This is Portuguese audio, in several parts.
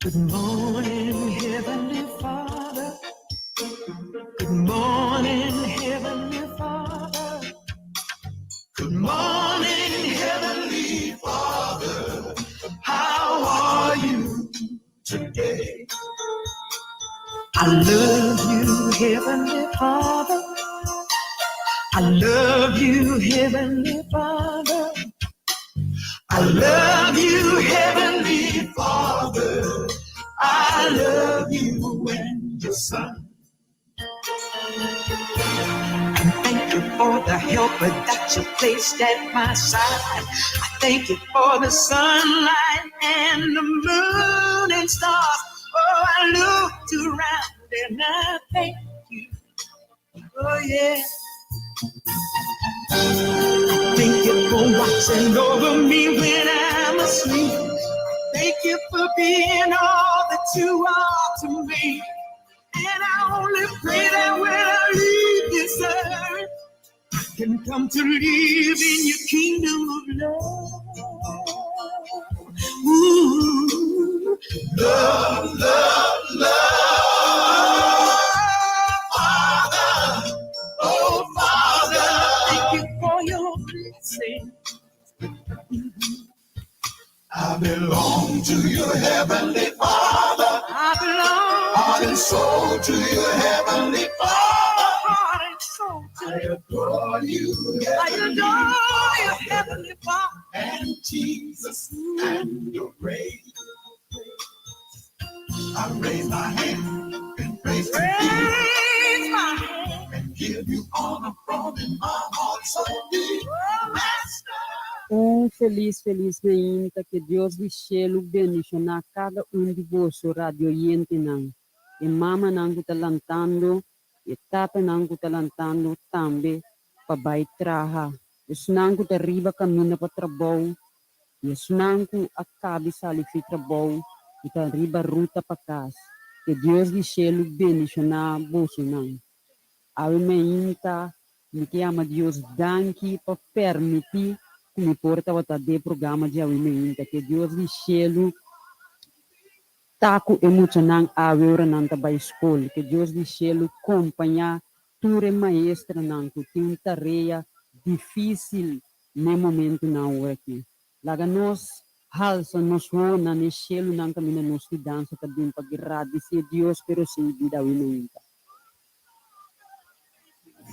Good morning, Heavenly Father. Good morning, Heavenly Father. Good morning, Heavenly Father. How are you today? I love you, Heavenly Father. I love you, Heavenly Father. I love you, Heavenly Father. I love you and your Son. Thank you for the helper that you placed at my side. I thank you for the sunlight and the moon and stars. Oh, I looked around and I thank you. Oh, yeah. Thank you for watching over me when I'm asleep. Thank you for being all that you are to me. And I only pray that when I leave this earth, can come to live in your kingdom of love. Ooh, love, love, love. Father, oh Father, thank you for your blessing. I belong to your heavenly Father. I belong heart and soul to your heavenly Father. Heart and soul to I adore you. I adore your heavenly Father. And Jesus and your grace. I raise my hand and praise my hand and give you honor from in my heart so deep. Master. Feliz manhã, que Deus lhe cielo bendicionar cada de vós, radio oyente nan. E mama nan que lantando, e tapa nan que lantando também para vai traha. E sunan que arriba caminha para trabalho, e sunan que acabe sali fi trabalho, e tá arriba ruta para casa. Que Deus lhe cielo bendicionar vós nan. Ave manhã, que ama Deus danke para permitir que me porta a de programa de alimento que Deus lhe cielo taco emocional a ver nanta ba escola que Deus lhe cielo acompanhar ture maestra nanto tem uma tarefa difícil no momento na hora aqui laga nós halsa nos na ne cielo nan camina nos dança também para agradecer Deus pero se vida alimento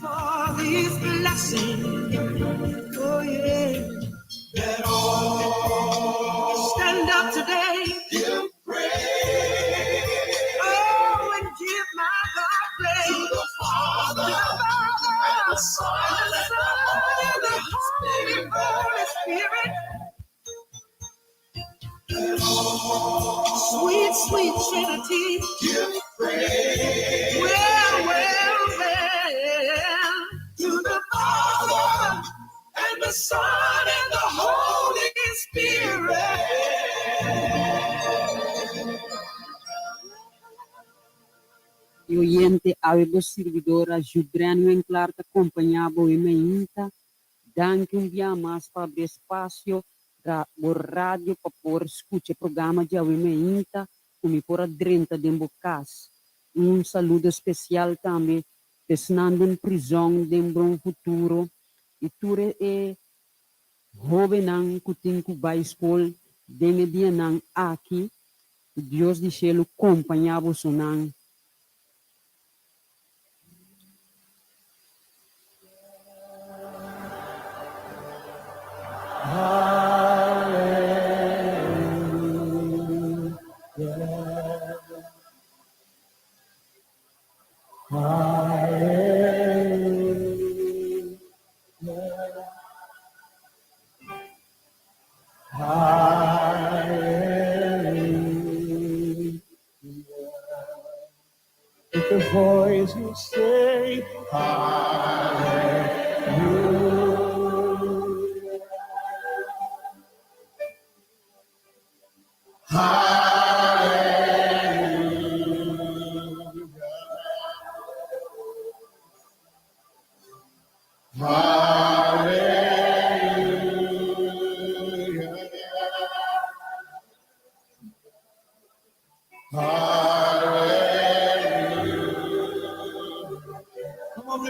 For these blessings, oh yeah, that all stand up today, give praise, oh, and give my God praise to the Father, and the Son, and the Holy, Holy Spirit. Sweet, sweet Trinity, give praise. Well, to the Father and the Son and the Holy Spirit. E oyente ave servidora Jubrano em claro que acompanhava o ementa, danke dia mais para abrir espaço para o rádio para por escutar o programa de ementa, como por a drenta de embocas. Saludo especial também, pensando em prisão de um futuro, e ture é jovem que tem que vai escola, de media aqui, Deus de céu acompanhava o sonan. With the voice you say, Hallelujah.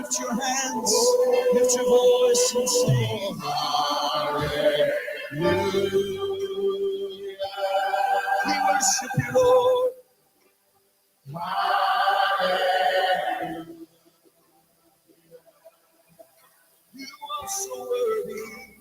lift your hands, lift your voice and sing. We worship you, Lord. You are so worthy.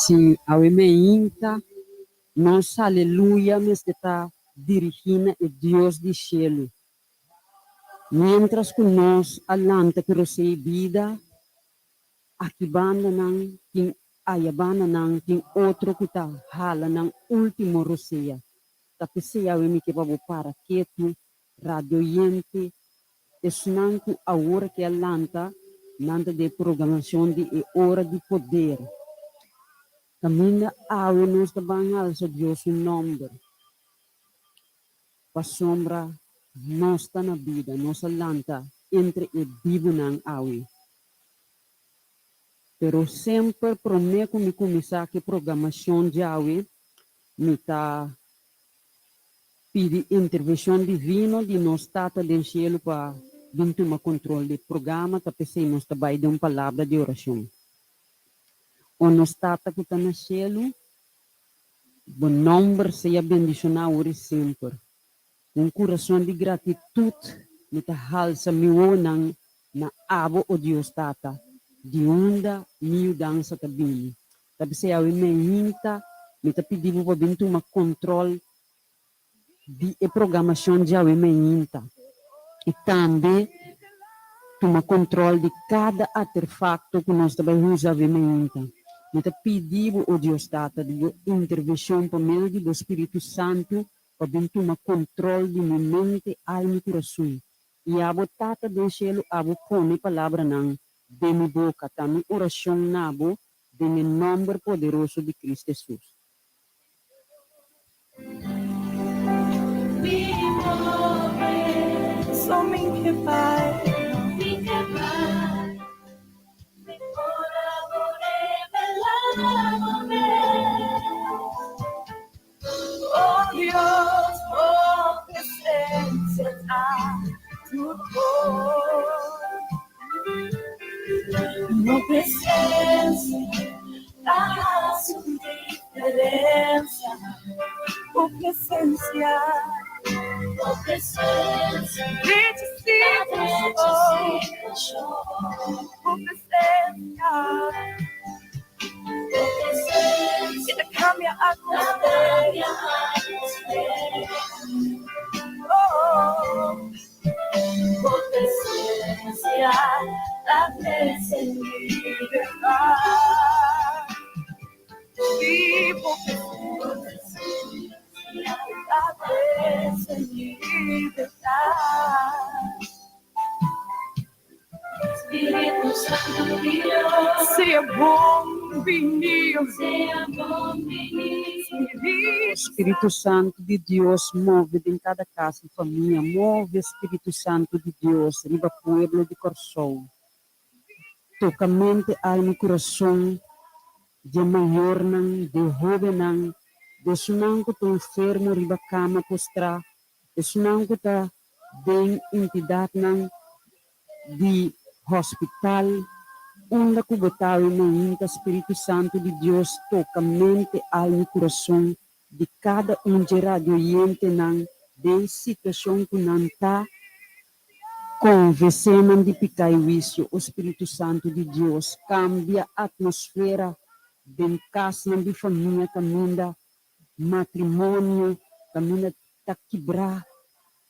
Sim, ao emeinta, nossa aleluia nos está dirigindo a Deus do céu. Mientras que nós alanta que recebe vida, aqui banda não tem banda não tem outro que está hala não último roceia. Tapi se ao emi que vamos para quieto, radioyente, não que a hora que alanta, nada de programação de hora de poder. Caminha a nos da bangal sa Deus o nome. Pa sombra, nós está na vida, nós alanta entre e vivo ng awi. Pero sempre prometo me começar que programação de awi, me tá pedi intervenção divina de nós tata do cielo para vir uma controle do programa, tapi se nós trabalha de uma palavra de oração. O nós tata que está no cielo, o nome seja bendicionado hoje sempre. Um coração de gratitude, me tá halsa me onang na abo o Deus tata, de onda mi dança também. Tapi se eu me hinta, me tá pedindo para vir uma controle de programação de eu me hinta. E também uma controle de cada artefacto que nós também usamos me hinta. Me tá pedindo o Deus tata de intervenção por meio do Espírito Santo para vir uma controle de minha mente, alma e coração. E a tata do cielo, a põe palavra não de minha boca, também oração nabo, de meu nome poderoso de Cristo Jesus. Something que vai. Oh Dios, oh presencia a tu no presencia hace diferencia. Oh presencia, oh presencia. Que te cambia atmósfera. Oh, por presencia, la presencia libertad. Y por presencia, la presencia libertad. Espírito Santo Dios, seja bom vinho, Espírito Santo de Deus move em cada casa e família, move Espírito Santo de Deus, riba pueblo de Corsol. Toca mente, alma e coração de maior não, de jovem não, de sunang que está enfermo, riba cama postra, de sunang que está de entidade não, de hospital, onde que botaram no Espírito Santo de Deus toca mente, alma e coração de cada de radioyente não, de situação que não está conversando de picar isso. O Espírito Santo de Deus cambia a atmosfera de casa, de família, caminha matrimônio, caminha tá quebrar,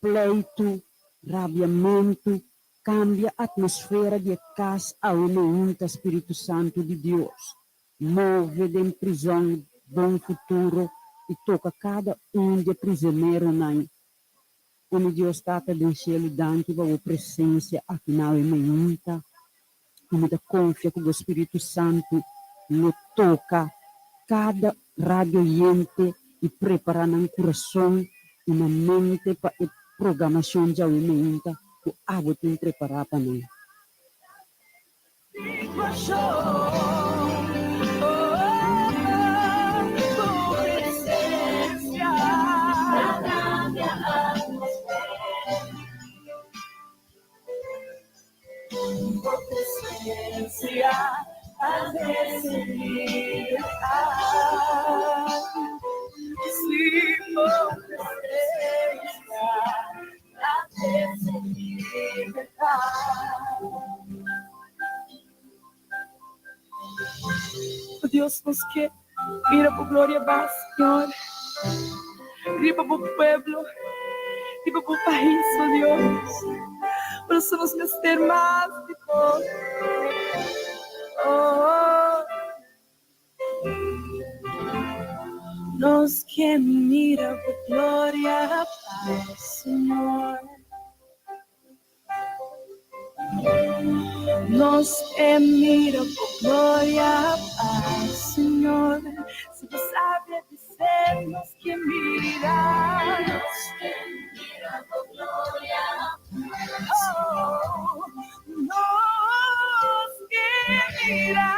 pleito, rabiamento, cambia a atmosfera de casa ao momento Espírito Santo de Deus. Move de prisão, bom futuro e toca cada de prisioneiro na como Deus está do céu dando a presença afinal é muita, como da confia que o Espírito Santo no toca cada radioyente e prepara no coração e na mente para a programação de muita ku abot yung preparar pa nun. Oh Dios nos quiere. Mira por gloria va, Señor. Riba por pueblo. Riba por país, oh Dios. Por eso nos quer más de todo. Oh. Nos que mira por gloria va, Señor. Nos que mira por gloria va, Señor. Si tú sabes dizer, nos que mira. Nos que mira por gloria. Oh, nos que mira.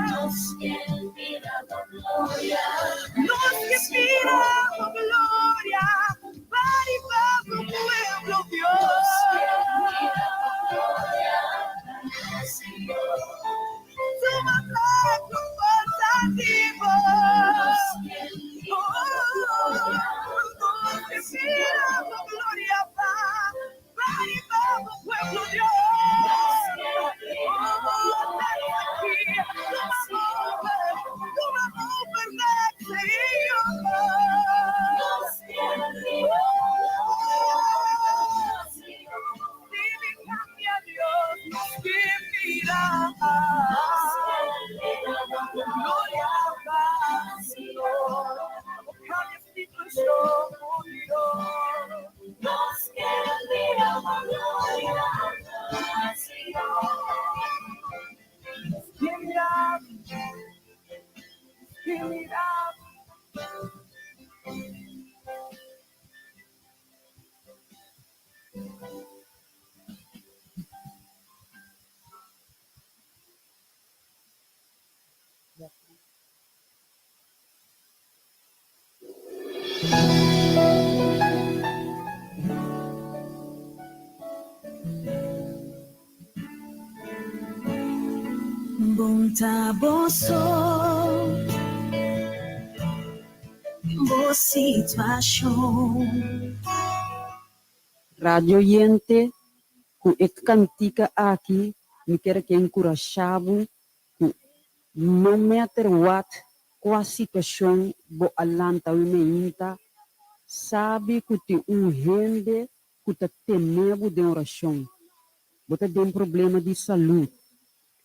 Nos que mira por gloria. Nos que mira por gloria. Para y para tu pueblo, Dios. Bunta boso, boa situação. Radio Yente, ku ek cantica aqui, me quer que encorajado, ku no matter what, qual situação bo alanta o meinta, sabe que te rende, que te temebo de oração. Bota tem problema de saúde,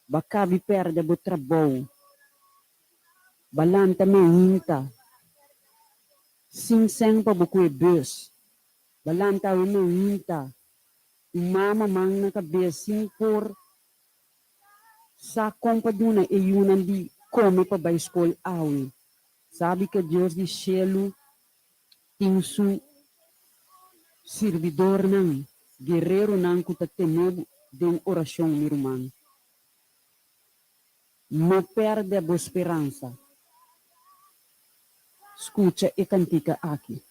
bacabi perde bo trabalho, balanta meinta, sim sempre bo que bus. Balanta o meinta, mama mang na kabesin por sa kompaduna e yunan di come pa ba escola awi. Sabe que Deus de cielo tem su servidor nang, guerreiro nang kuta temebo de oração, meu irmão. Não perde a esperança. Escuta e cantica aqui.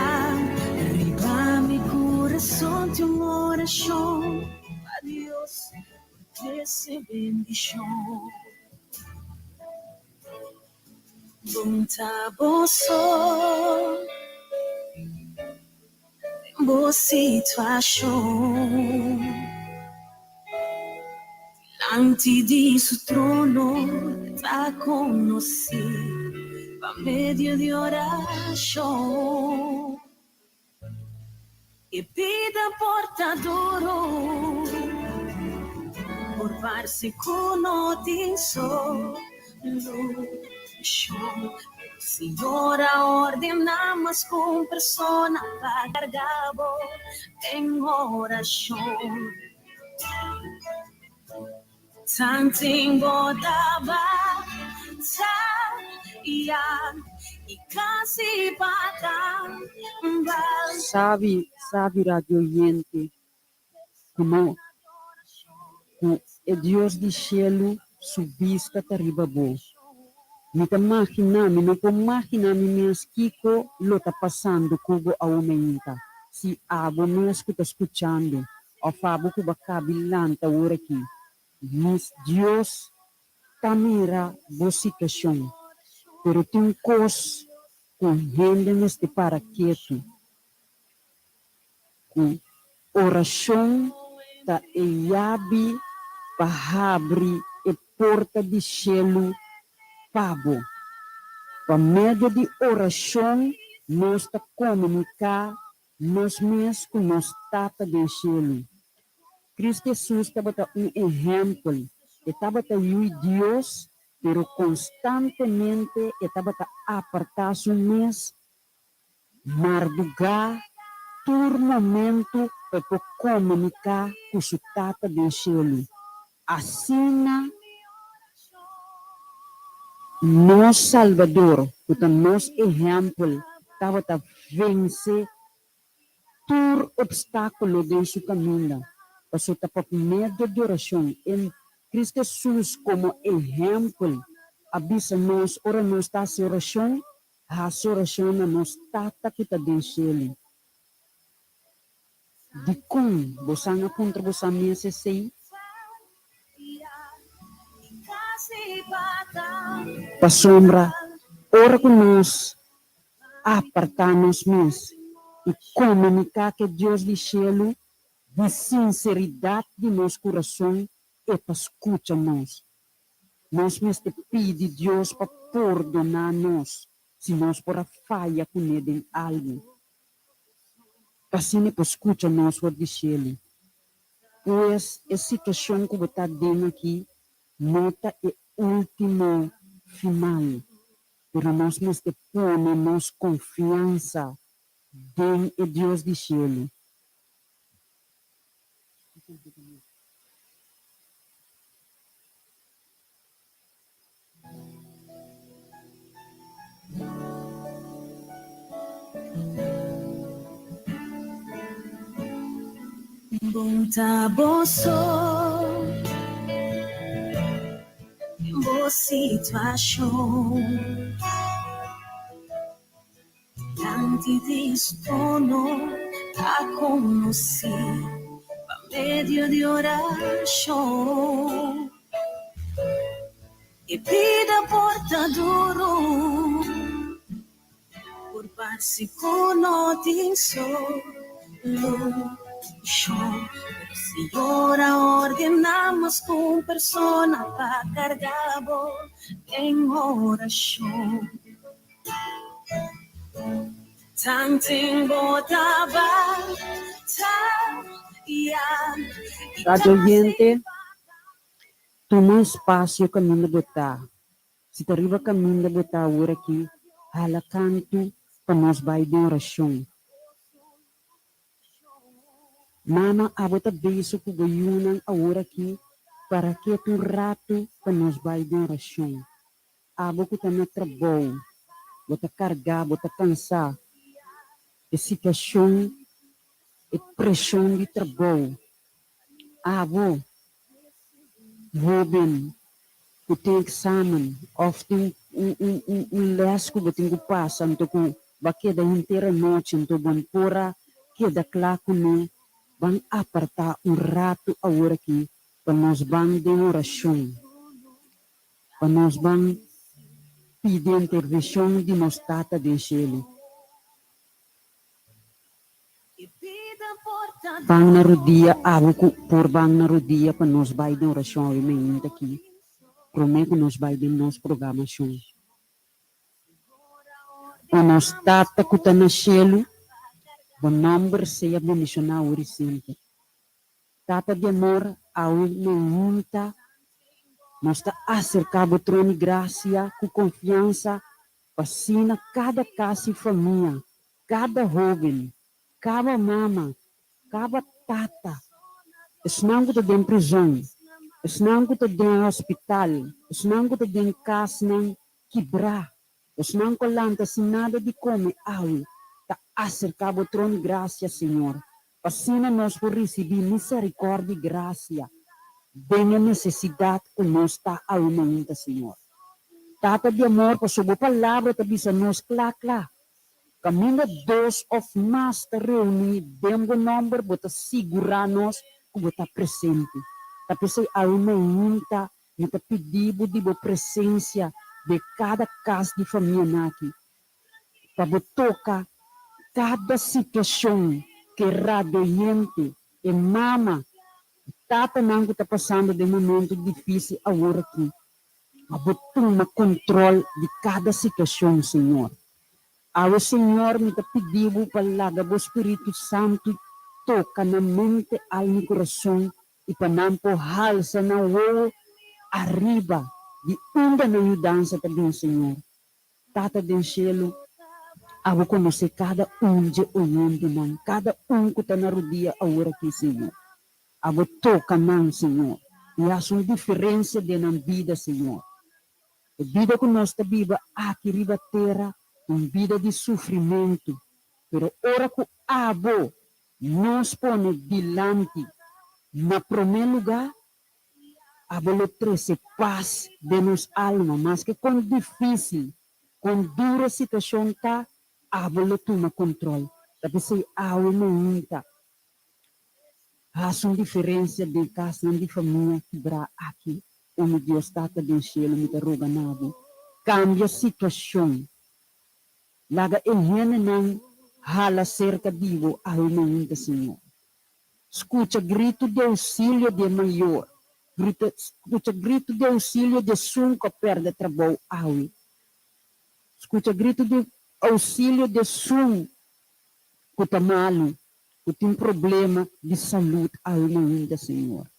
Arriba mi corazón tu oración, a Dios esa bendición. Bunta boso, boa situação. Diante de su trono está conocido. Medio de oración y vida portador por farse con solución. Señora ordena más con persona para cargado en oración. Tanto engordava, ia Sabe, radio oyente, como é Deus de cielo subista arriba bo. Me tá imaginando, não pode imaginar minhas Kiko lo tá passando como a aumenta. Se abo mesmo que tá escutando, o fabo que vai cabilanta ora aqui. Mas Deus tá mira boa situação. Pero tem coisa com gente neste para quieto. Com oração tá e abre para abrir a porta de cielo pabo. Por meio de oração, nós está comunicar nós mesmos com nós tata de cielo. Cristo Jesus estava exemplo. Estava Deus, pero constantemente estava apartar seu mês, mardugar, turmamento para comunicar com sua tata de cielo. Assim, nós Salvador, o nosso exemplo, estava a vencer todo obstáculo de seu caminho. Passou por meio de oração. Em Cristo Jesus como exemplo, avisa nós, ora nós está em oração, a oração nós está que está dentro dele. De como você não contra você mesmo sei? Para sombra, ora com nós, apartar nós mesmos e comunicar que Deus do céu, de sinceridade de nosso coração, e para escutar nós. Nós mesmos pedimos a Deus para perdonar nós, se nós por a falha com ele em algo. Assim, para escutar nós, o de céu. Pois, a situação que você está dentro aqui, nota é último final. Pero nós mesmos ponemos confiança em Deus do céu. Bunta bosso, boa situação, tanti dispono a conhecer, por meio de oração, e vida portador, por passe con solo. Si ora ordenamos con persona para cargado en oración. Tanto botaba, Radio oyente, toma espaço caminho de botar. Se te arriba caminho de botar agora aqui, hala canto para nós vai de oração. Mama, abota beijo que goiunam agora aqui, para que um rato para nós vai de oração. Abo que está no trabalho, bota carregar, bota cansar. A situação, a pressão de trabalho. Abo, jovem, que tem exame, ou tem les que tem que passar, então que vai quedar inteira noite, então vão pôr queda claro que vão apartar rato agora aqui, para nós vamos de oração, para nós vamos pedir intervenção de nossa tata de céu. Vão na rodia, por vão na rodia, para nós vai de oração, e me aqui. Prometo que nós vai de nossa programação. A nossa tata que está no céu, o nome seja bendicionado hoje sempre. Tata de amor, a muita, nós está acercado ao trono de graça, com confiança, vacina cada casa e família, cada jovem, cada mama, cada tata. Senão que está em prisão, senão que está em hospital, senão que está em casa, não quebrar. Os não colanta sem nada de comer, aui, tá acercado o trono de graça, Senhor. Assim nós por receber misericórdia e graça. Bem a necessidade que nós está aumenta, Senhor. Tata de amor, por sua palavra, tabisa nos clá. Caminho dois ou mais te reunir, dentro do número, bota segurar-nos que bota presente. Tapi aumenta, nós pedimos de presença de cada casa de família aqui. Para tocar cada situação que radiante e mama, tata não está passando de momento difícil agora aqui. Toma controle de cada situação, Senhor. Ao Senhor me pediu para o Espírito Santo toca na mente, alma e coração e para não empurrar na rua arriba de onde na mudança também, Senhor. Tata do cielo, ao conhecer cada de olhando, cada que está na rodia agora aqui, Senhor. Ao toca, não, Senhor. E há uma diferença de na vida, Senhor. A vida que nós está viva aqui riba terra, uma vida de sofrimento. Pero ora que abo nos põe dilante, na primeiro lugar, abo lo trouxe paz de nos alma, mas que com difícil, com dura situação tá, abo lo toma controle. Tapi se aumenta. Há uma diferença de casa de família que bra aqui. Onde Deus está do cielo, me roga nada. Cambia a situação. Laga ele não hala cerca vivo ao momento, Senhor. Escuta grito de auxílio de maior. Escuta grito de auxílio de sunca perde trabalho. Escuta grito de auxílio de sun que está malo, que tem problema de saúde ao momento, Senhor.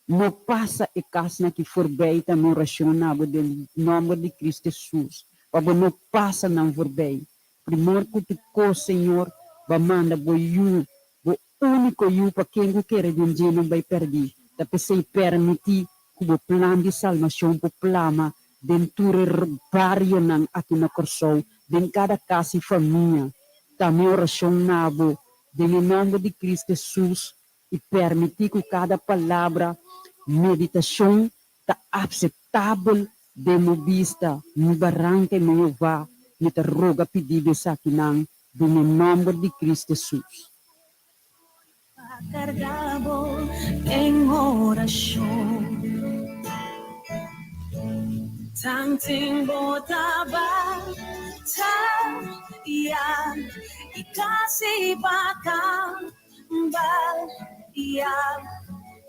Não passa e casa que for bem, também racionável do nome de Cristo Jesus. Para não passa não for bem. Primeiro que tu, Senhor, vai mandar o único eu para quem eu quero de não vai perder. Tapi se permitir que o plano de salvação plama dentro do barrio não aqui na Corsol, dentro cada casa e família. Também racionável do nome de Cristo Jesus. E permitir que cada palavra, meditação, está aceitável de uma vista, no barranco e me vá, me te roga pedir isso aqui não, no nome de Cristo Jesus. Cargado em oração, tanting botaba, e casi bacán.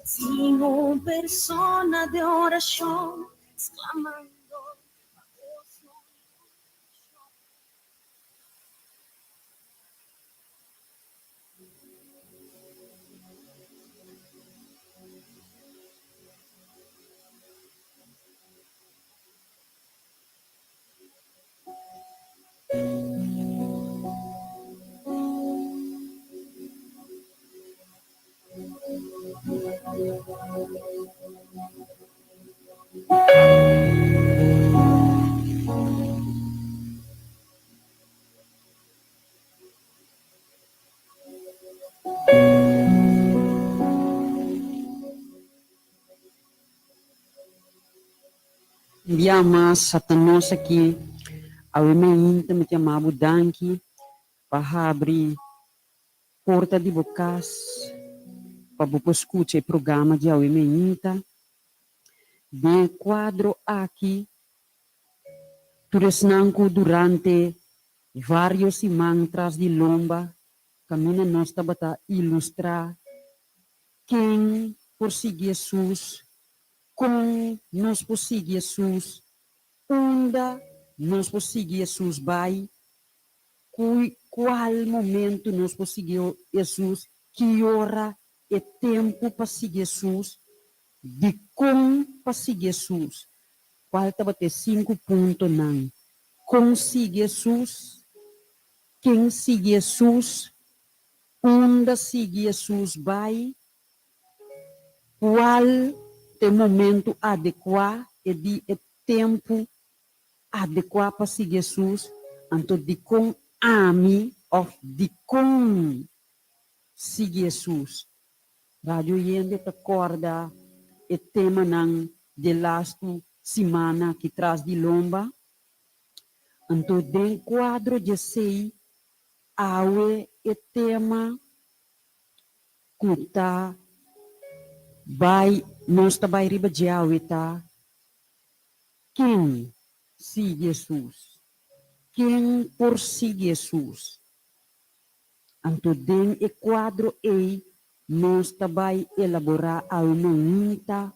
Tinha persona de oração exclamando. Mas Satanás aqui, ao momento me chamava Danki, para abrir porta de bocas, para escutar o programa de ao momento. De quadro aqui, turesnanco durante vários mantras de lomba, caminha nós para ilustrar quem por seguir Jesus, como nós por seguir Jesus, onde nós por seguir Jesus vai, qual momento nós por seguir Jesus, que hora é tempo para seguir Jesus, de como para seguir Jesus. Falta bater 5 pontos não. Como seguir Jesus, quem seguir Jesus, onde seguir Jesus vai, qual é o momento adequado e de tempo adequado para si Jesus, anto de com ami of de com si Jesus. Radio Yende te acorda o tema ng de last semana que traz de lomba. Anto den quadro de sei awe o tema kuta vai nós vai riba de awe ta quem si Jesus. Quem por si Jesus. Anto den e quadro e nós vai elaborar a unita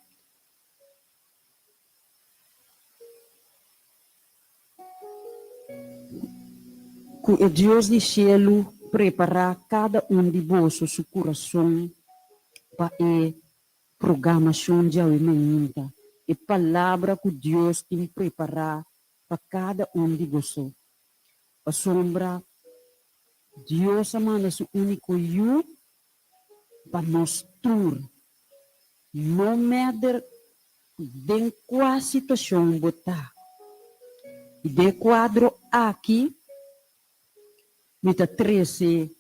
que o Deus do céu preparar cada de vossos seu coração para a programação de unita. E palavra que Deus tem preparar para cada de vocês. A sombra, Deus manda seu único eu para nós tur. No matter de qual situação botar. E de quadro aqui, mita 13,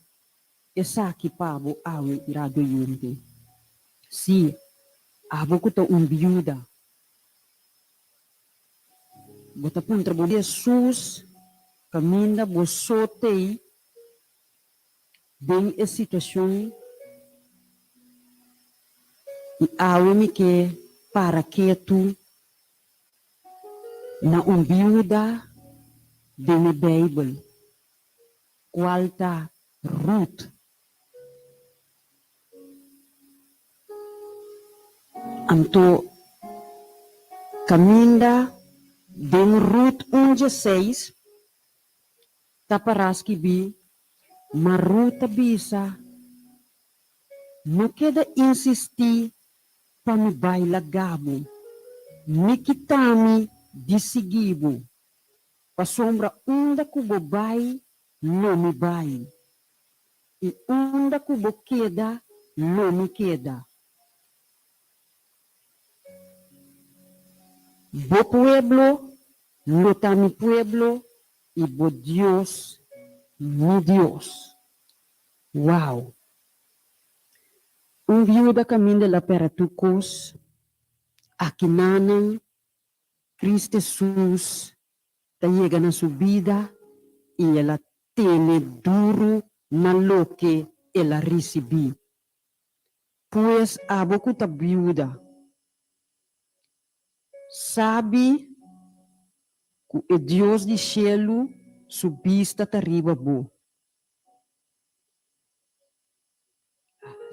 essa aqui pabo awe irado yunte. Si, abo ko to viuda. Bota pun trabo Jesus, caminda bosotei, bem a situação, e awe mi que para que tu na viuda de mi Bible. Qualta Ruth. Anto caminda den Ruth 1:6 taparaski bi maruta bisa no queda insistir para me baila gabo me kitami disigibo pa sombra unda kubo bai não me vai. E onde cubo queda, não me queda. Bo pueblo, luta mi pueblo, e bo Deus, mi Deus. Uau! Viuda caminha lá para tucos, aqui nanan, Cristo Jesus, tá chega na sua vida, e ela teme duro na lo que ela recebi. Pois a boca da viúva sabe que o Deus do céu subista arriba bo.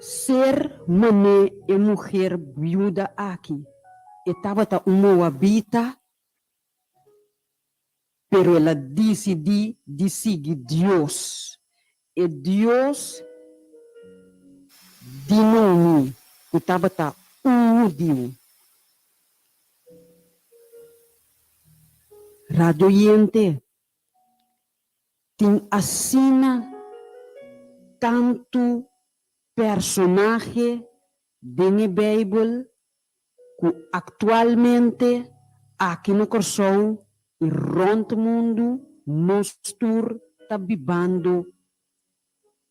Ser mané e mulher viúva aqui, estava uma habita, pero ela decidi de seguir Deus. E Deus de nome que estava Deus. Radoyente tem assina tanto personagem na Bíblia que atualmente aqui no coração e ronto mundo nós está vivendo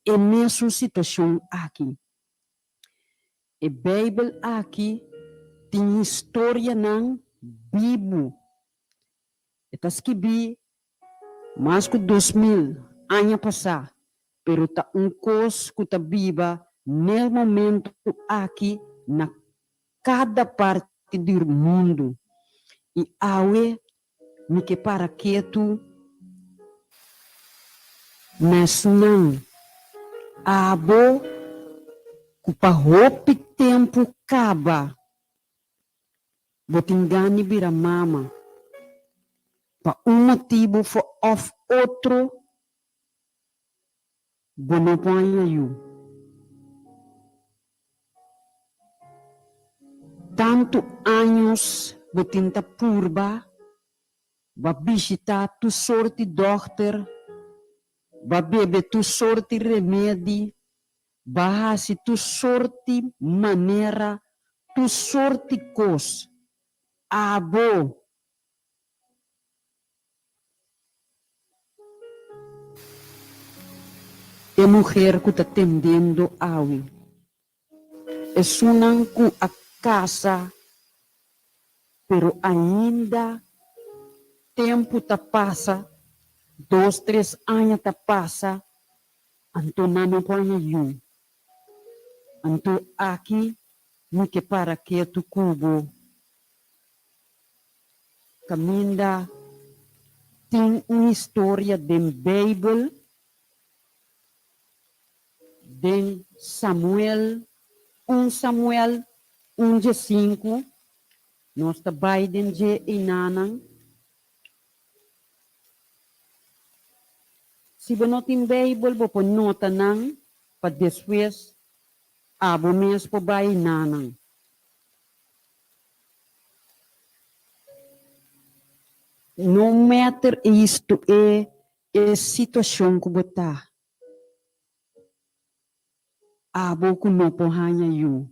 e nessa situação aqui. A Bíblia aqui tem história na Bíblia. Está escrito mais de 2000 anos passados, pero está coisa que está viva no momento aqui na cada parte do mundo. E awe me que para que tu mas não abo que para roupa tempo acaba botingani vira mama para motivo for of outro bonopanha you tanto anos botinta purba va visitar tu sorte doctor va bebe tu sorte remédio va hasi tu sorte maneira tu sorte cos abo é mulher que está tendendo ao. É sunang ku a casa, pero ainda tempo tá passa, 2, 3 anos tá passa, anto namo por nenhum. Anto aqui, no que para que tu cubo, caminda, tem uma história da Bíblia, de Samuel, 1 Samuel 1:5, nós está Biden de Inanang. Se você não tem Bíblia, você pode nota nang, para depois, abo mesmo para bayi nanang. No matter isto é a situação que você está. Abo que não pode you.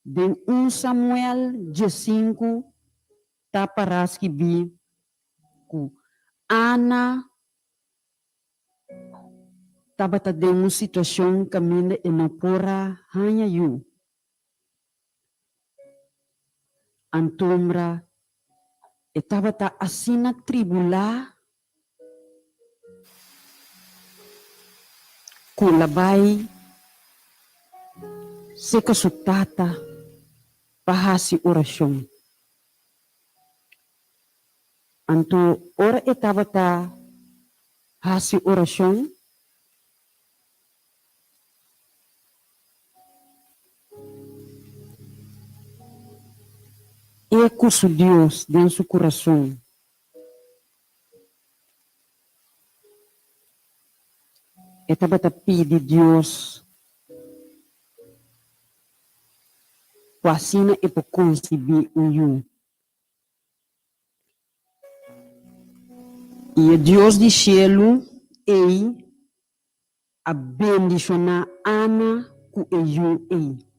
Den 1 Samuel 5, tá paras que vi, ku Ana estava em uma situação que ainda não pora hanya you. Antombra estava assim na tribula, kulabai, se kasutata, pahasi orasyon. Anto ora estava hasi orasyon, eco su Deus dentro do seu coração. Estava pedir Deus Quasina e por conceber o you. E Deus do céu ei a bendicionar Ana com o you ei.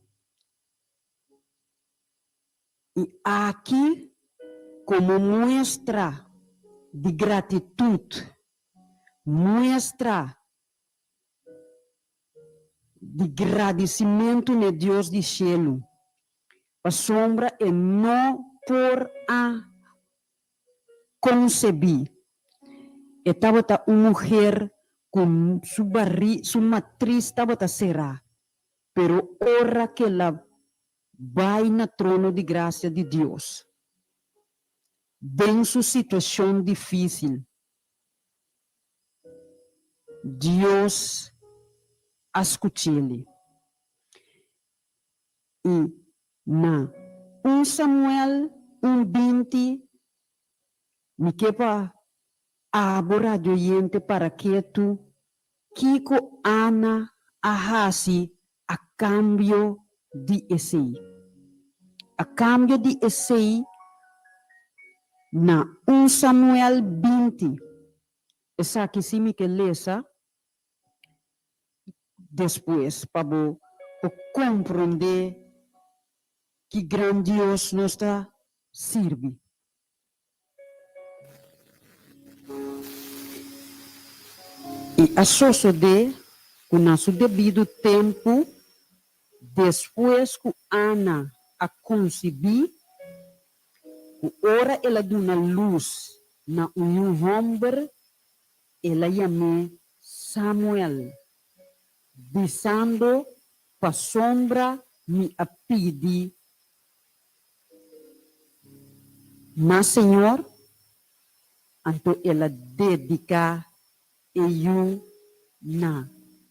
E aqui, como mostra de gratitude, mostra de agradecimento no Deus do céu, a sombra é não por a conceber. Estava uma mulher com sua matriz estava será, pero ora que ela vai na trono de graça de Deus, em sua situação difícil, Deus escuta-lhe. E na 1 Samuel 1:20, me quepa a radio yente para que tu, Kiko Ana ahasi a cambio de esse. A cambio de esse, na 1 Samuel 20, essa aqui sim me que lesa, depois, para compreender que grande Deus nos serve. E a soço de, com nosso devido tempo, depois que Ana a conceber, ora ela deu na luz na um homem, ela chamou Samuel, dizendo para sombra me a pedir, mas Senhor, então ela dedica eu na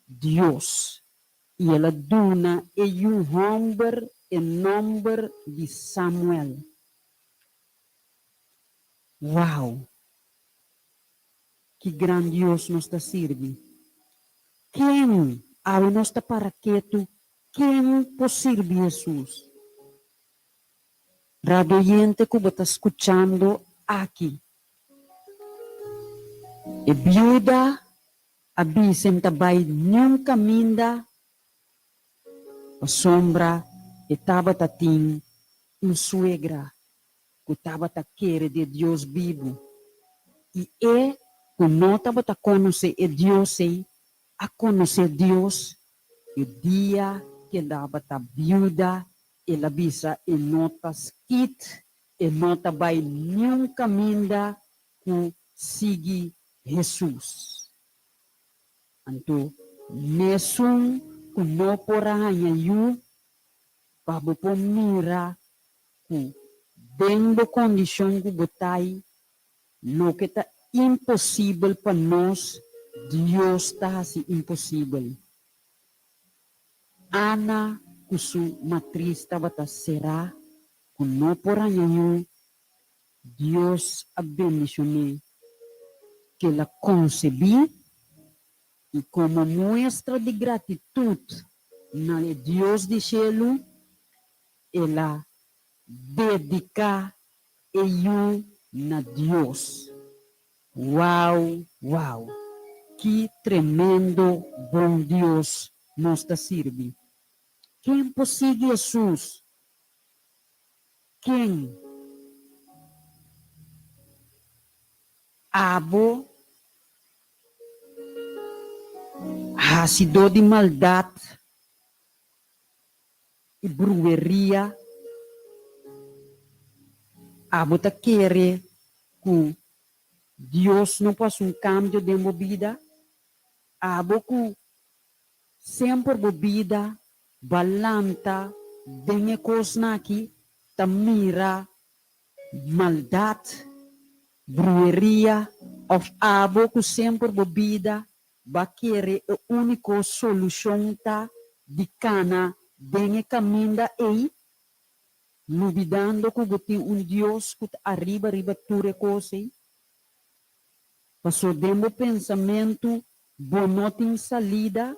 Deus. E ela dona um homem em nome de Samuel. Uau! Que grandioso nos está servindo. Quem abre nossa paraqueto? Quem possível Jesus? Radioyente que você está escutando aqui. E viúva, a bisem tabay nunca minda, a sombra, e tava tatim, suegra, que tava taquere de Deus vivo. E Kung nota ba ta conhecer e Deus a conhecer Deus, o dia que dava ta viúda, ela bisa e nota skit, e nota vai nenhum caminho que sigue Jesus. Então, mesmo que não porá yu, para po mira que dentro da condição que botai, não que está impossível para nós, Deus está assim impossível. Ana, que sua matriz estava será, que não porá yu, Deus abençoe que ela concebeu e como muestra de gratitude na Deus de céu, ela dedica eu na Deus. Uau, uau! Que tremendo bom Deus nos serve. Quem possui Jesus? Quem? Abo ha sido de maldade e brujeria. Abo ta querer que Deus não faz cambio de vida. Abo que sempre bebida, balanta, dengue coisa aqui, tamira, maldade, brujeria, of abo que sempre bebida, va querer a única solução tá de cana, dengue caminho aí, duvidando que tem Deus que arriba tudo coisa. Passou demo pensamento, bonotin salida,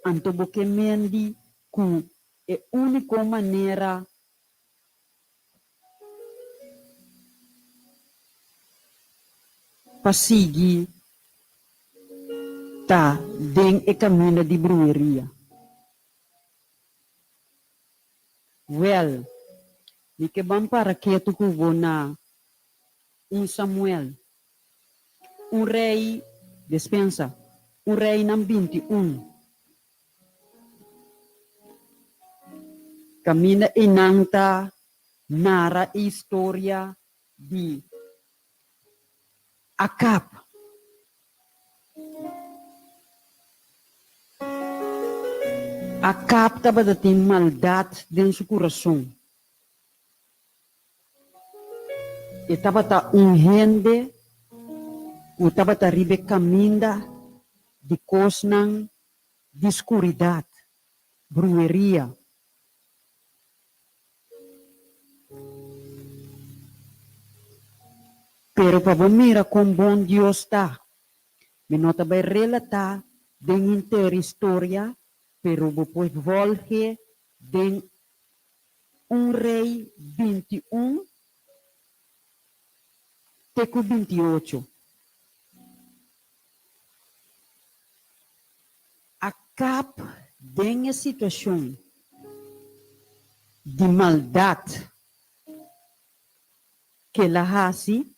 anto boque mendi, que é a única maneira para seguir tá den e caminho de brujeria. Well, ni que vamos para que tu cubo na Samuel. Rei, dispensa, rei ng 21. Camina inanta nara história de Acab. Acab estava dating maldade dentro do seu coração. E estava gente o estava ribe caminda de cosnan de escuridade, brujeria. Pero para mira como bom Deus está. Me nota vai relatar den inteira história, pero depois volge den rei 21 teco 28. Acab den a situação de maldade que ela hace,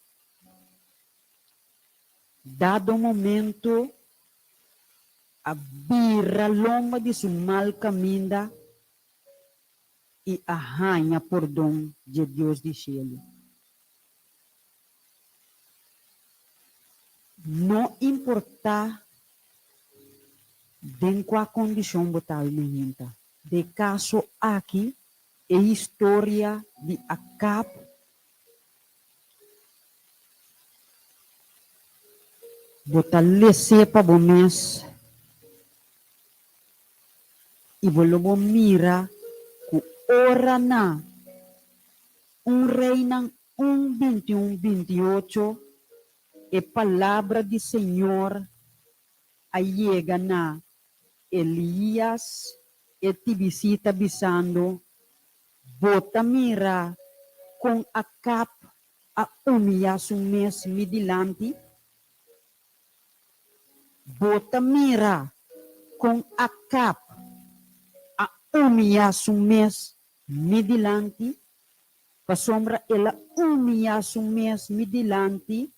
dado o momento, a birra lomba de seu mal caminho e arranha por dom de Deus de cielo. Não importa em qual condição botar menina. De caso aqui, é a história de Acab. Botar lese para o mês e vou mira que ora na rei ng 21-28 e palavra de Senhor ayega na Elias e te visita bisando bota mira com Acab a humilhar um mês midilante. Bota mira com Acab a humilhar um mês midilante. Pa sombra ela humilhar um mês midilante.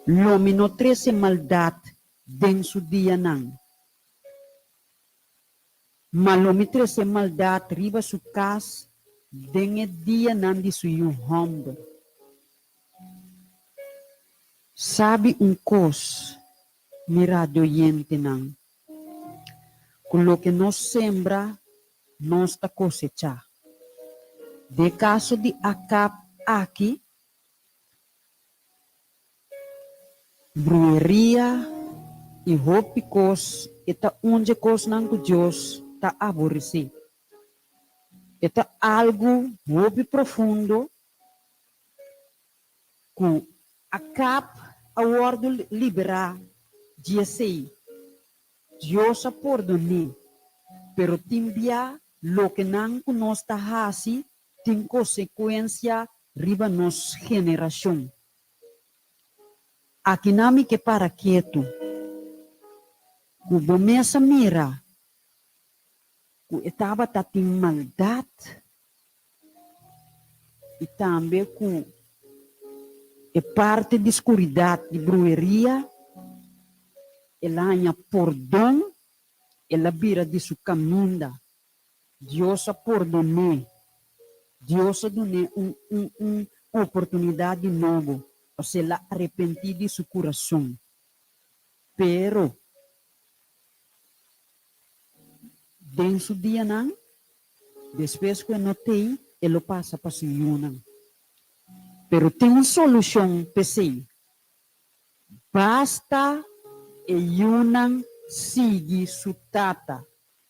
Lomi no trece maldade den su dia nang. Malomi trece maldade riba su cas den e dia nang di su yu hombre. Sabe cos, mirado yente nang. Com lo que nos sembra, nos ta cosecha. De caso de Acab aqui, brueria e ropicos, eta onde cos nango Deus ta aborrecer. Eta algo hopi profundo, com Acab a ordo liberar, dia sei, Deus a perdone, pero timbia lo que nango nos ta hasi, tem consequência riba nos geração. Aqui nami que para quieto, cubo mesa mira, cu etaba tatim maldade, e também cu é parte de escuridade, de brueria, ela anha perdão, ela vira de su caminho, Deus a perdone, Deus a done oportunidade nova, ou se ela arrepentir de seu coração. Pero, dentro do dia não, depois que eu notei, ele passa para o não. Pero tem uma solução, pensei. Basta e Yunan siga sua tata.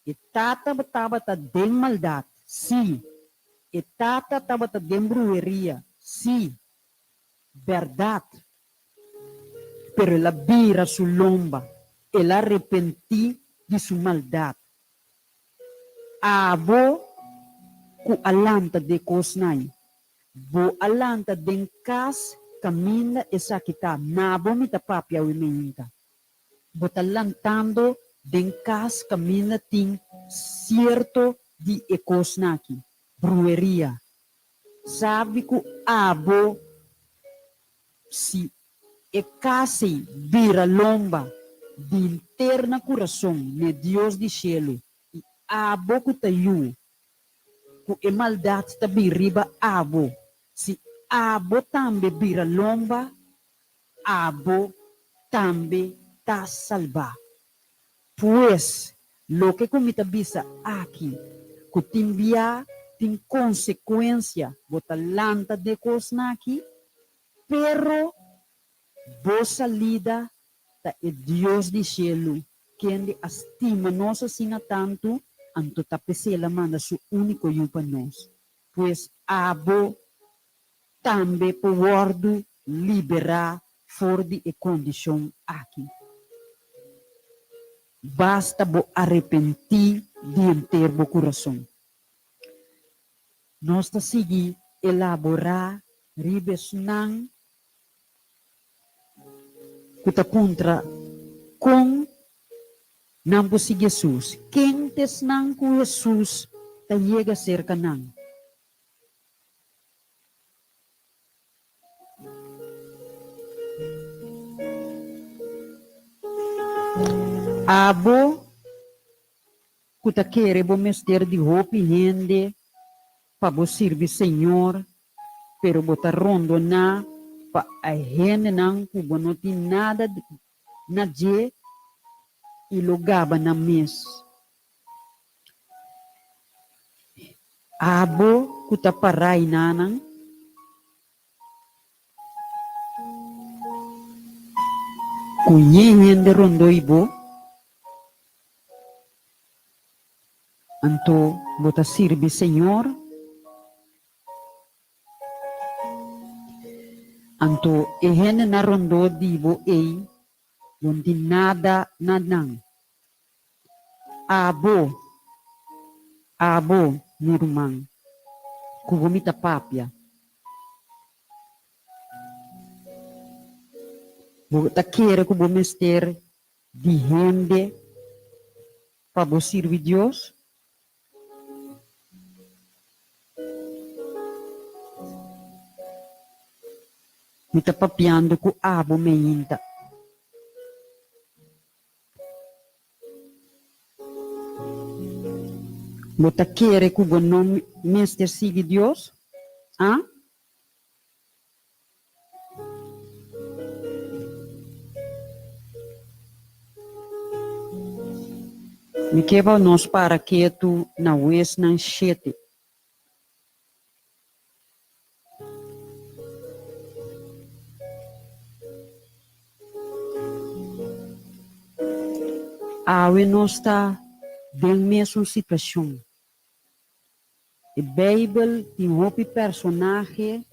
E tata estava de maldade, sim. E tata estava de brueria, sim. Verdade. Pero ela vira sua lomba. Ela arrepenti de sua maldade. Abo ku alanta de kosnai. Bo alanta den kas caminha e sakita. Nabo mita papia o imenita. Botalantando den cas caminha ting certo de ekosnaki. Brueria. Sabe que abo se e casi vira lomba de interna coração de Deus de cielo. E abo que tayu. Que e maldade ta biriba abo. Se abo também vira lomba, abo também ta salva. Pues, lo que comita bisa aqui, que timbia tem consequência, bota lanta de cosna aqui, pero boa salida ta é Deus de cielo, quem estima nós assim tanto, anto tapesela manda su único yu para nós. Pues abo também pode liberar fora de condição aqui. Basta bo arrepentir de inteiro o coração. Nós ta seguir elaborar ribes nang kuta contra com não possui Jesus. Quem tes nang com Jesus ta chega cerca nang. Abo kuta querer bo mester de roupa e rende para bo servir Senhor, pero botar rondo na pa a rende nang kubo não tem nada na je e logaba na mes. Abo kuta parai nanang kunyen de rondo ibo anto bota sirve Senhor anto ehene na rondo dibo ei não tem nada nadang abo nirmang kubumita papia bota querer kubumester de rende para bo servir Deus. Me tá papiando com abo meinta. Bota querer que o nome Mestre siga Deus? Ah? Me quebra nós para que tu na wes na chete. Awe nós está bem mesma situação. A Bíblia tem um personagem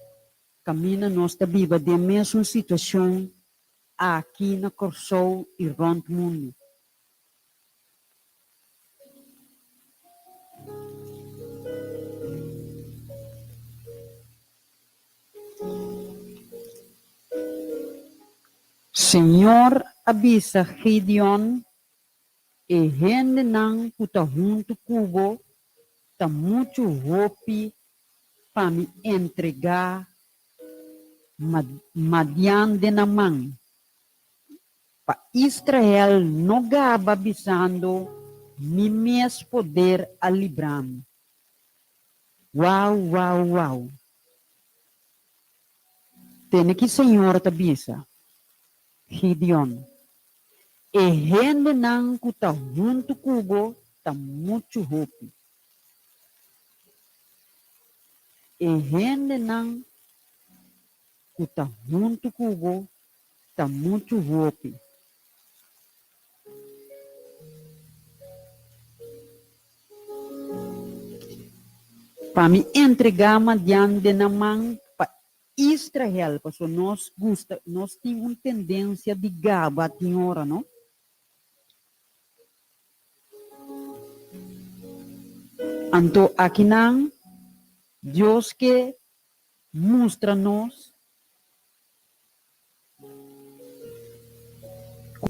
caminha nós está viva de mesma situação aqui na Corsou e rond mundo. Senhor avisa Gideon e gente não puta junto cubo tá muito hope para me entregar Madian na mão. Para Israel não gaba avisando me mes poder a librar. Uau, uau, uau. Tem que Senhor te avisa. Gideon. E gente não que tá junto cubo tá muito hope. E gente não que tá junto cubo tá muito hope. Para me entregar diante na mão para Israel, porque nós gosta, nós temos uma tendência de gaba tem hora, não? Então aqui não, Deus que mostra-nos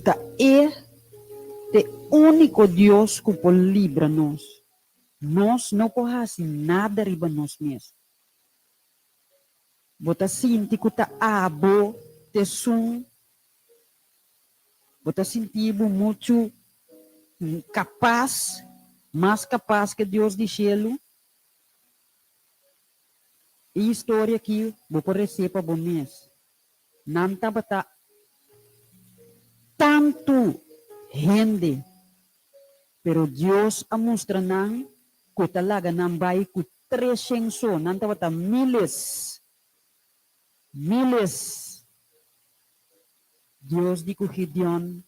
que é o único Deus que pode livrar-nos. Nós não podemos nada riba nós mesmos. Bota sentir que está abo, te sum. Bota sentir muito capaz, mais capaz que Deus de cielo. E história aqui, vou receber para bom mês. Não está tanto gente, pero Deus a mostra não que talaga não vai com 300, não está miles. Deus di ko Gideon,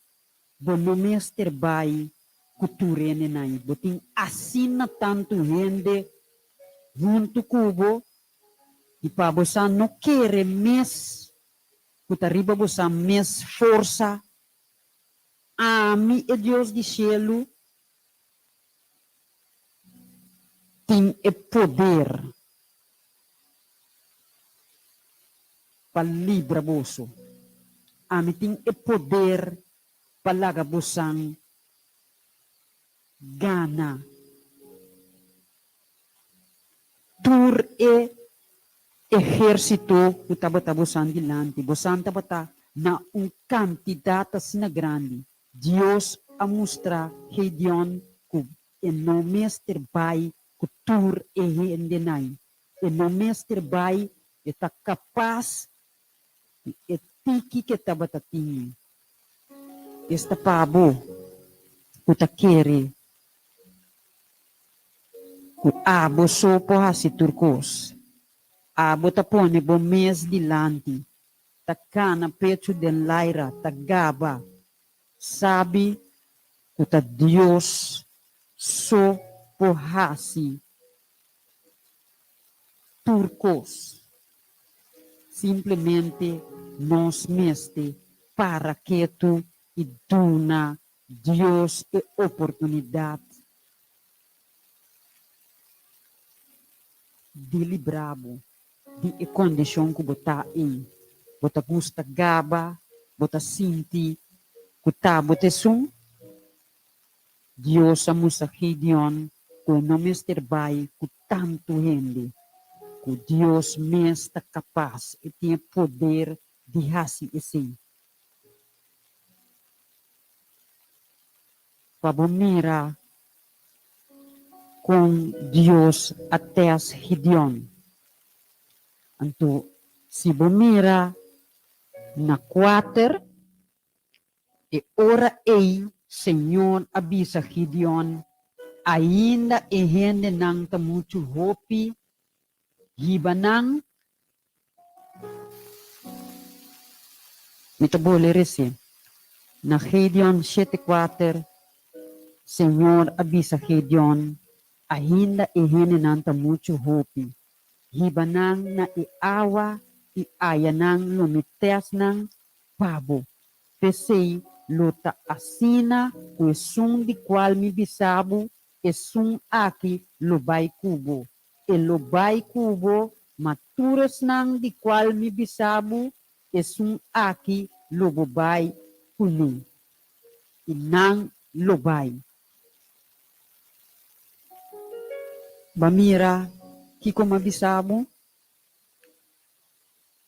bonomes terbay kuturene na boting asin na tanto gente junto kubo ipabosan no kere mes kutariba bosan mes força ami e Deus di cielo tem e poder para livrar boso. Ami tem e poder para bosang gana. Tur e exército que estava bosan dilante. Bosan estava na quantidade assim grande. Deus a mostrar Gideon que e não mestre vai que tur e hendenai. E não mestre vai está capaz e tiki que estava tatinho. Esta pabo, o taquere, o abo sopo hasi turcos, abo tapone bom mês dilante, takana pecho de laira, tagaba, sabe, o ta Deus sopo hasi turcos, simplesmente nos meste para que tu e dona Deus e oportunidade de librabo de condição que botar em bota gusta gaba bota sinti que tá bota sum Deus a musa Gideon que não mester vai com tanto gente que Deus me está capaz e tem poder de hasi esse. Pabomira com Deus até as Gideon. Então, se bomira na 4, e ora ei, Senhor, avisa Gideon, ainda e gente nang tamuchu hopi, hibanang, mitabole resi. Na Gideon 7:4, Senhor, avisa Gideon, ainda e gente nang tamuchu hopi, hibanang na iawa, iayanang lumites ng pabo. Pesei, luta asina, o sum de qual me bisabo, e sum aqui lobai cubo. E lobai cubo, maturas nang de qual me bisabo, e sum aqui lobai puni. E nang lobai. Bamira, kiko mabisabo,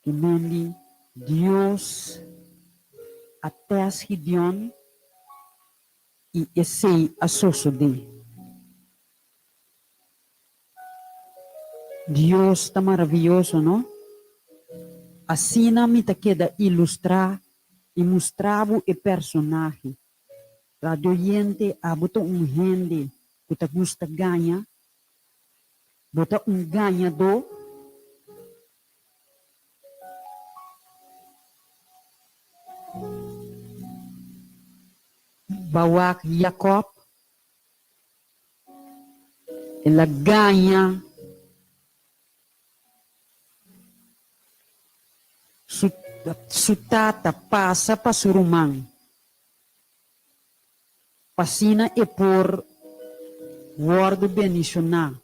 kimendi, Dios, até as Gideon e esse associado. Deus está maravilhoso, não? Assim na me queda ilustrar e mostrar o personagem. Radioyente a botar gente que te gusta ganha, botar ganhador. Bawak Jacob, ela ganha sutata passa para surumang. Pasina e por word benishona.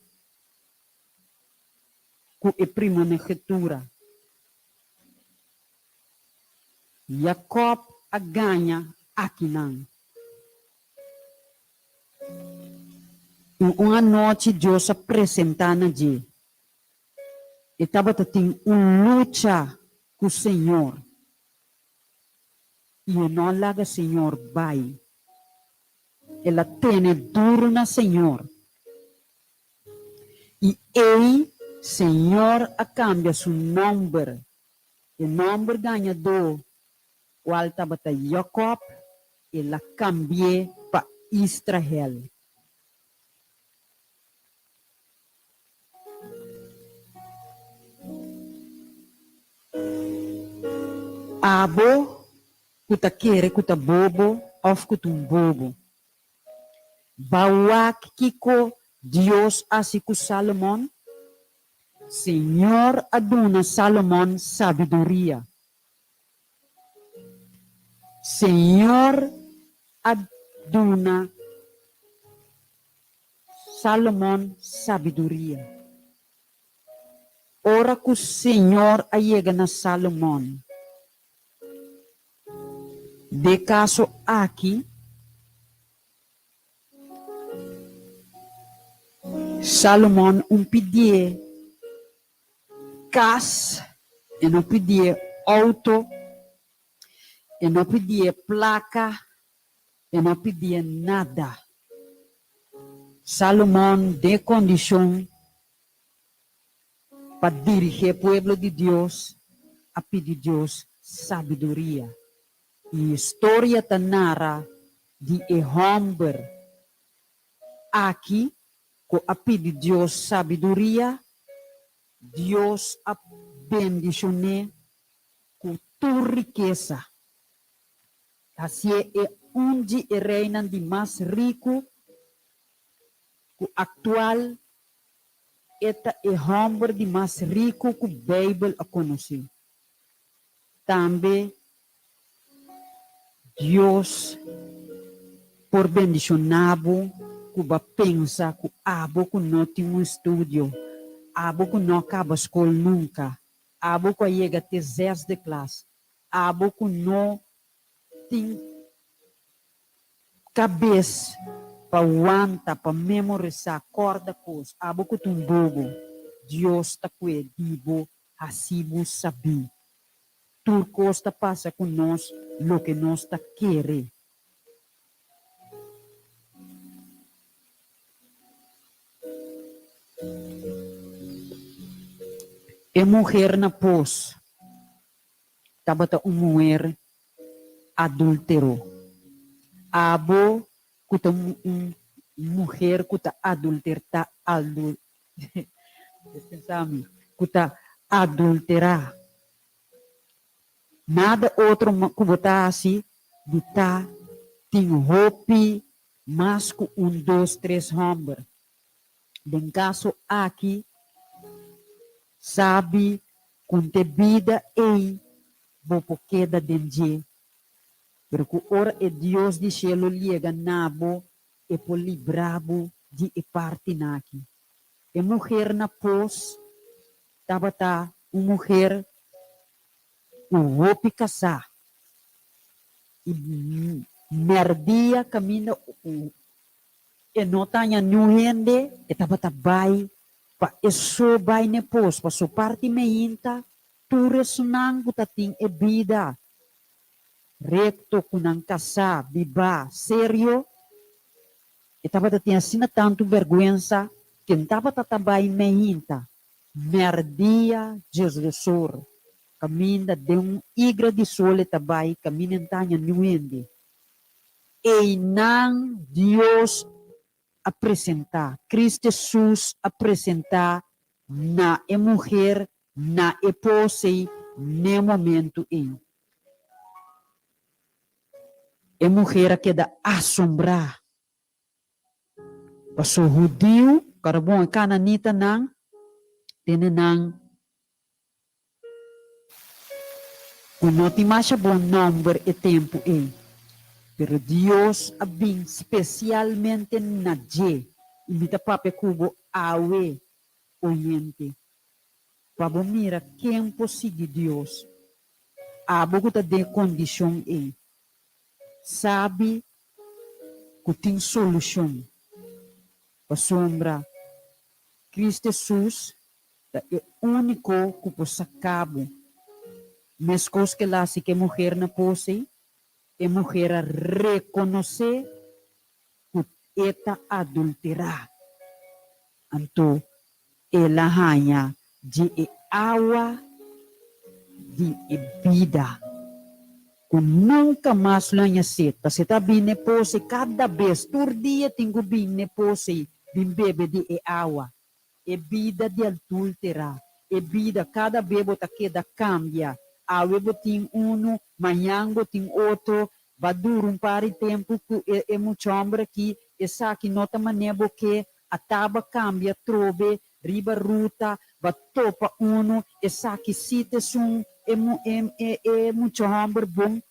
Ku e prima negetura. Jacob a ganha akinang. Uma noite Deus apresenta na dia. E estava tendo luta com o Senhor. E não laga Senhor vai. Ela tem duro na Senhor. E ele, Senhor, a cambia seu nome. E nome ganhador. O alta bata Jacob. Ela cambia para Israel. Abo, kuta kere, kuta bobo, of kutum bobo. Bawak kiko, Dios asiku Salomon. Senhor aduna Salomon sabedoria. Senhor aduna Salomon sabedoria. Ora que o Senhor ayega na Salomon. De caso aqui, Salomon pedia casa, e não pedia auto, e não pedia placa, e não pedia nada. Salomon de condição para dirigir o povo de Deus, a pedir Deus sabedoria. E história tanara de homem aqui, com a pedir Deus sabedoria, Deus a bendicione com tua riqueza. Assim é onde é reina de mais rico, o atual eta é homem de mais rico que a Bíblia a conhecer. Também Deus por bendicionado, que vai pensar que abo que não tem um estúdio, abo que não acaba a escola nunca, abo que chega até 10 de classe, abo que não tem cabeça para aguentar, para memorizar, corda coisa, abo que tem bobo, Deus está com ele, assim você sabe. costa passa com nós, lo que nós está querer. E mulher na pós, tabata mulher adulterou. Abo, kuta mulher kuta adulterta kuta adulterar. Nada outro que botar assim, de tá, tem roupa, mas com 1, 2, 3 homens. Em caso aqui, sabe, com te vida e bopoqueda dentro. Porque ora é Deus de cielo liga nabo e por librabo de e parte naqui. E mulher na pós, tabata, uma mulher o roupa casar. E merdia caminha e não tenha nuende e tabata bai pa eso bai ne pos pa so parte meinta tu resonang kutating e vida recto kunang kasa biba serio e tabata tinha sina tanto vergüenza que tabata tabai meinta merdia Jesus caminha de igra de sole tabai caminha tanya nuende e não Deus apresentar, Cristo Jesus apresentar na mulher, na pose, no momento em. A mulher queda assombrar. Pastor judio, carbon cananita nang, tenenang, não tem mais bom número e tempo em. Pero Dios abing especialmente na je, imita pape kubo awe oyente. Pabo mira quem possível Deus. Abo que de condição e sabe que tem solução. Pa sombra Cristo Jesus é o único que possa cabo. Mas coisa que lá se que mulher na pose e mulher a reconhecer que eta adulterar. Então, ela ganha de água de vida. Que nunca mais lanha sede. Você está bem nepose cada vez. Todo dia tem que bem nepose, bem bebe de água. É vida de adulterar. É vida, cada bebo tá queda cambia. Awe tem manhã tem outro, vai durar par de tempo que é muito homem que essa que nota maneira que a taba cambia trobe, riba ruta, vai topa essa que cita é muito homem bom.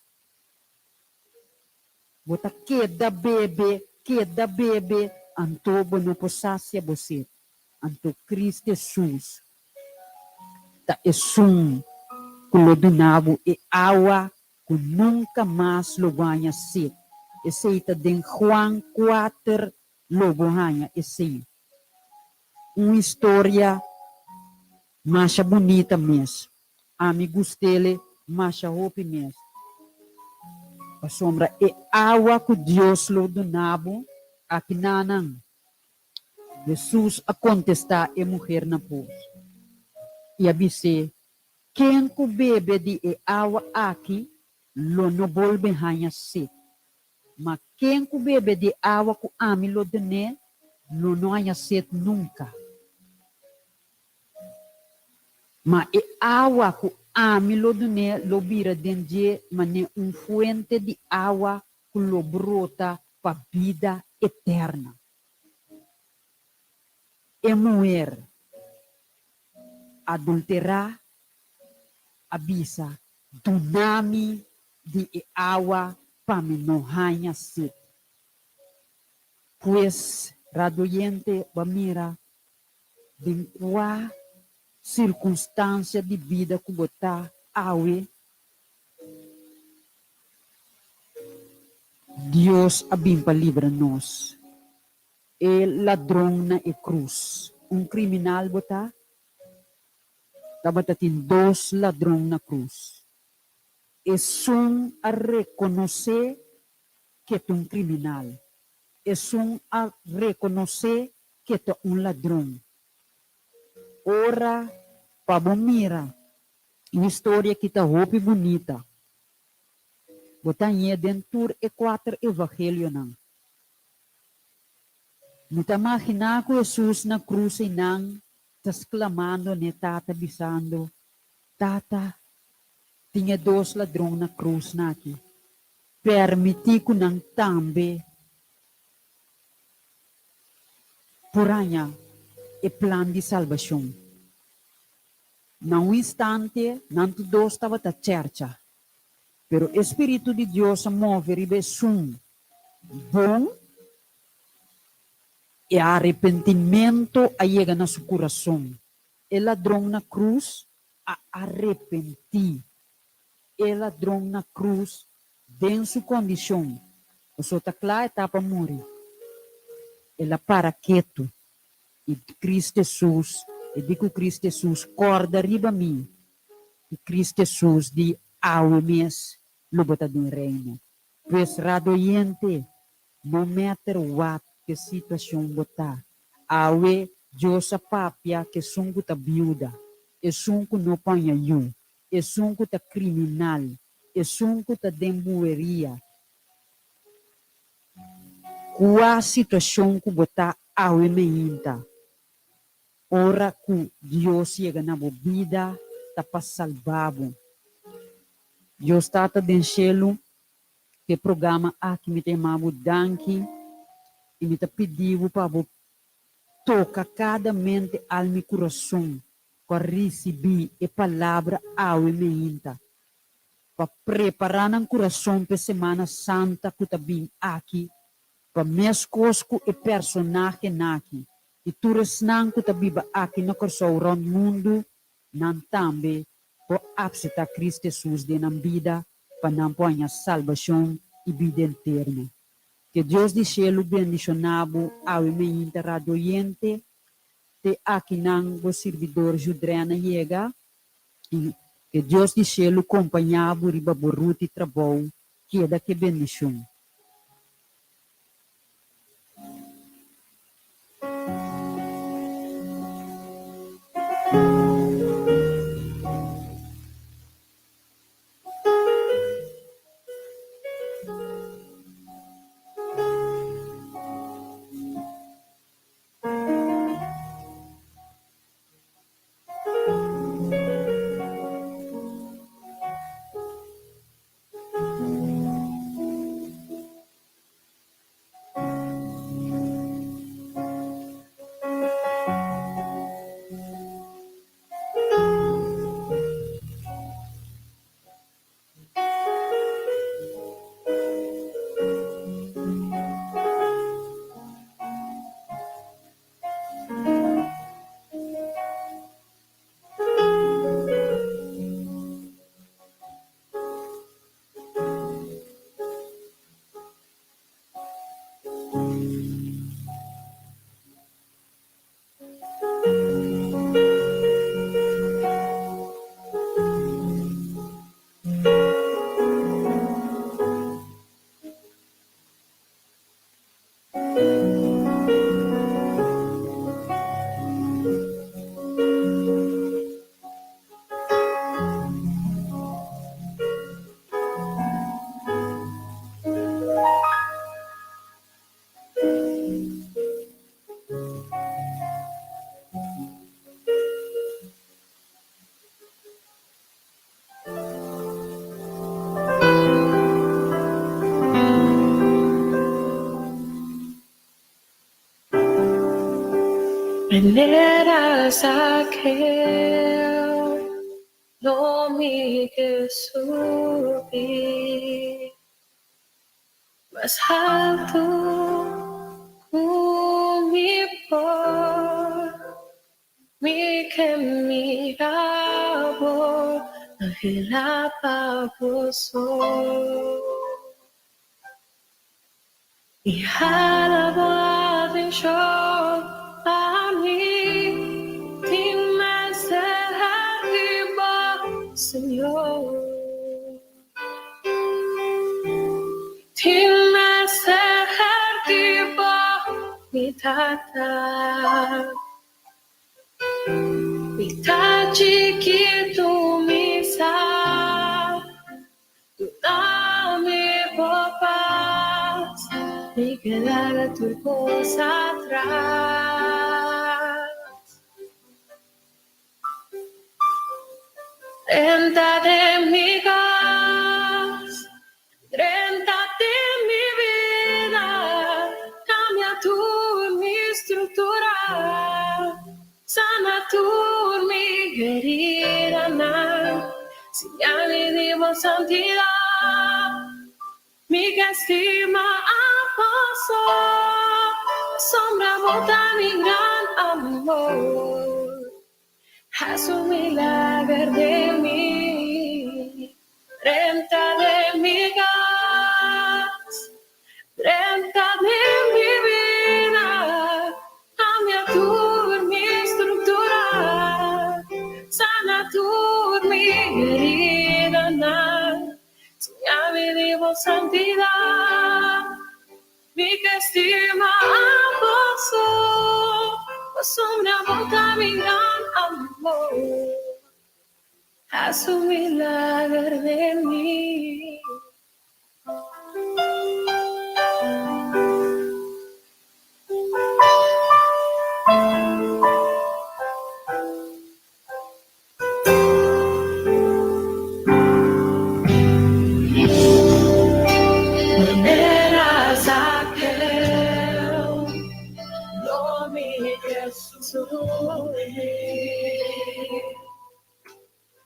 Bota queda bebe, anto não possasse você, anto Cristo Jesus, tá é que do nabo e água que nunca mais lo ganha sede. Esse está em Juan 4, lo ganha esse. Uma história mais bonita mesmo. Amigos dele, mais roupa mesmo. A sombra e água que Deus lo do nabo, aqui nanang. Jesus a contestar e mulher na pós. E abisse quem que bebe de água aqui, lo não volve a sede. Mas quem que bebe de água que ame lo de ne, lo não há sede nunca. Mas água que ame lo de ne, lo vira dentro, mas é fuente de água que lo brota para vida eterna. E mulher adulterar avisa tsunami de água para não ganhar sede. Pois, radoyente, mira, em qual circunstância de vida que botar awe, Deus abimpa livra nós. E ladrão na cruz. Criminal botar, Tabata tem 2 ladrões na cruz. Es a reconocer que tu un criminal. Es a reconocer que tu un ladrón. Ora, para mira, uma história que está roupa bonita. Botanha dentro e quatro evangelho não. Não imaginar que Jesus na cruz e não está exclamando, né, tata bisando, tata, tinha dois ladrões na cruz na aqui. Permitir que não também poranha e plano de salvação. Num instante, não todos estava na cerca. Pero o Espírito de Deus move ribesun bom e arrependimento chega no seu coração. O ladrão na cruz a arrepentir. O ladrão na cruz, em sua condição, o seu taclá está para morrer. Ela para quieto. E Cristo Jesus, e digo Cristo Jesus, corda riba mim. E Cristo Jesus de ao mês, lubota do reino. Pois radoyente, no matter what que situação botar, awe Deus a papia que sungo ta biuda, e sungo no panha yu, e sungo ta criminal, e sungo ta dembueria. Qual situação que botar awe meinta? Ora que Deus chega na vida, ta para salvabo. Deus está dentro cielo, que programa aqui me tem mabu danki, e me tá pedindo para tocar cada mente, alma e coração, para receber a palavra ao e meinta, para preparar o coração para a Semana Santa que está vindo aqui, para mescosco e personagem aqui, e tu resnan que está vindo aqui no coração do mundo, não também, para aceitar Cristo Jesus de na vida, para não pôr a salvação e vida eterna. Que Deus de cielo bendicionado ao meu interradoyente, te aqui não o servidor Judrena chega, e que Deus de cielo acompanhado riba boruti e trabalho, que é daqui bendição. Veneras aquel, no mi que subí más alto mi por mi que miraba agilaba vosotros y alabado en show a mí sin más arriba Señor. tata. Itachi que tu me sa, tu dame paz, y quedar tu cosa atrás. Renta de mi gas, renta de mi vida, cambia tu mi estructura, sana tu mi herida, señale de voz santidad, mi estima pasó, sombra bota mi gran amor. Haz un milagro de mí, renta de mi gas, renta de mi vida, cambia tu mi estructura, sana tu mi herida, señame de voz santidad, mi que estima pasó, sombra bota mi gran amor, haz un milagro de mí. Eras aquel, no mi Jesús,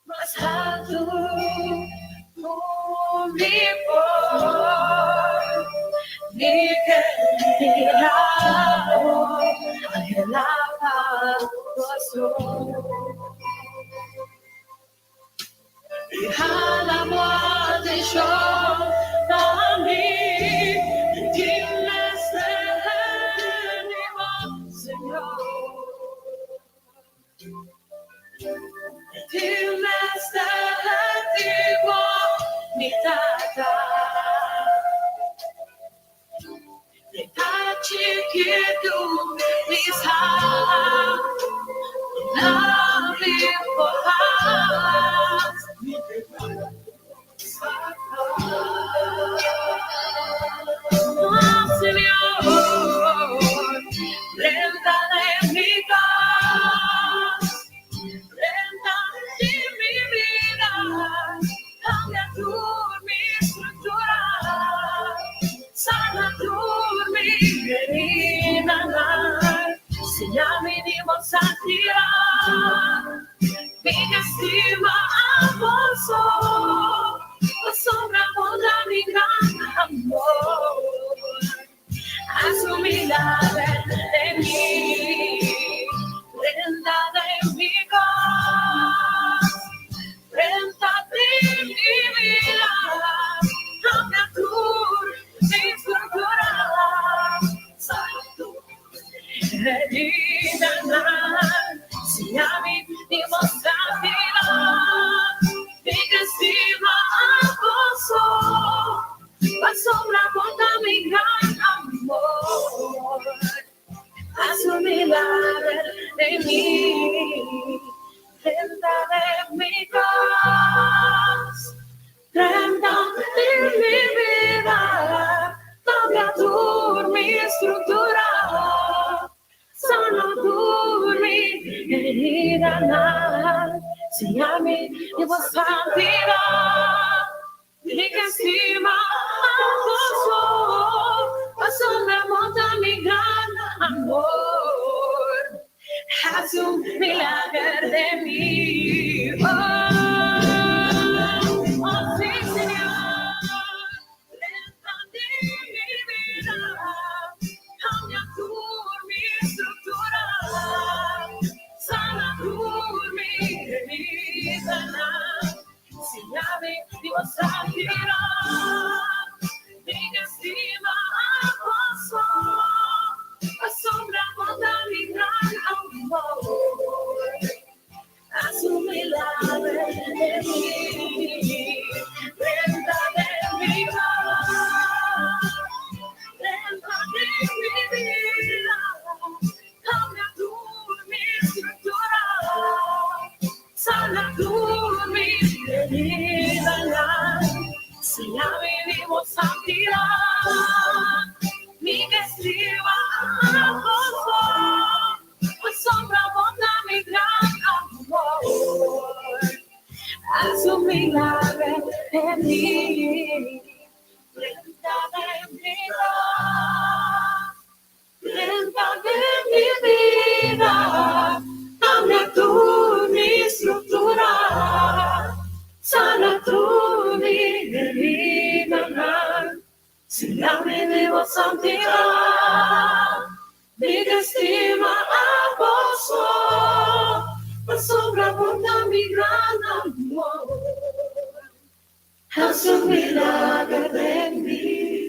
más alto, mi por, mi querido, anhelaba tu sol. Hijada muerte yo también, dime Señor, dime mi tata, mi tachi que tú misa, la vivojas. Oh, Señor, renta de mi casa, renta de mi vida, cambia tu mi estructura, sana tu mi herida, señame de voz santidad, mi estima avanzó, sombra contra mi gran amor, haz un milagro de mí, renta de mi casa, renta de mi vida, cambia tu mi estructura, sana tu herida, señame de voz santidad, mi estima avanzó, sombra contra mi gran amor, haz un milagro de mí, renta de mi casa, renta de mi vida, cambia tu mi estructura, sana tu mi herida, señame de voz santidad, mi que estima avanzó, sombra monta mi gran amor, haz un milagro de mí. Oh, sí, Señor, renta de mi vida, cambia tu mi estructura, sana tu mi herida, señame de voz santidad, mi estima avanzó, sombra contra mi gran amor, haz un milagro de mí, renta de mi vida, renta de mi vida, mi vivo santidad, mi que escriba gozo, pues sombra abunda mi gran amor. Haz un milagro en mí, lenta de mi vida, cambia tú mi estructura, sana tú mi herida, Señor, mi vivo santidad, mi estima a gozo, por sobreabunda mi gran amor. Haz un milagro de mí.